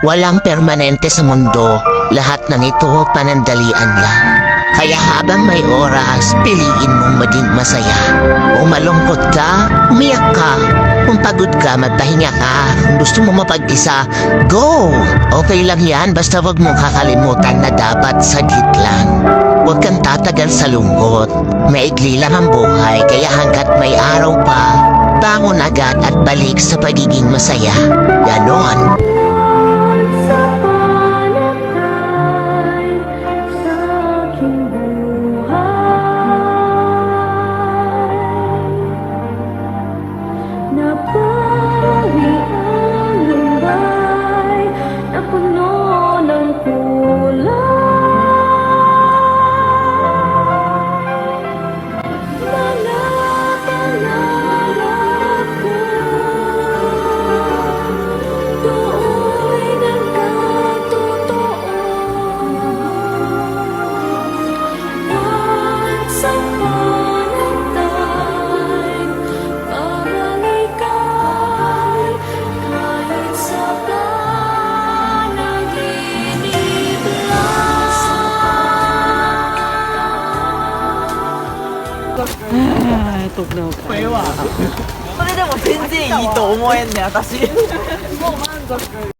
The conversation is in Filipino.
Walang permanente sa mundo, lahat ng ito panandalian lang. Kaya habang may oras, piliin mong maging masaya. Kung malungkot ka, umiyak ka. Kung pagod ka, magpahinga ka. Kung gusto mo mapag-isa, go! Okay lang yan, basta wag mong kakalimutan na dapat saglit lang. Huwag kang tatagal sa lungkot. Maikli lang ang buhay, kaya hanggat may araw pa, bangon agad at balik sa pagiging masaya. Ganon. Sa palagay sa aking buhay, napawi ang lumbay na puno ng kulay. Mga pangarap ko do'y nagkatotoo. At sa panantay, parang ika'y kahit sa panaginip lang. ตกเร็ว これでも全然いいと思えんね私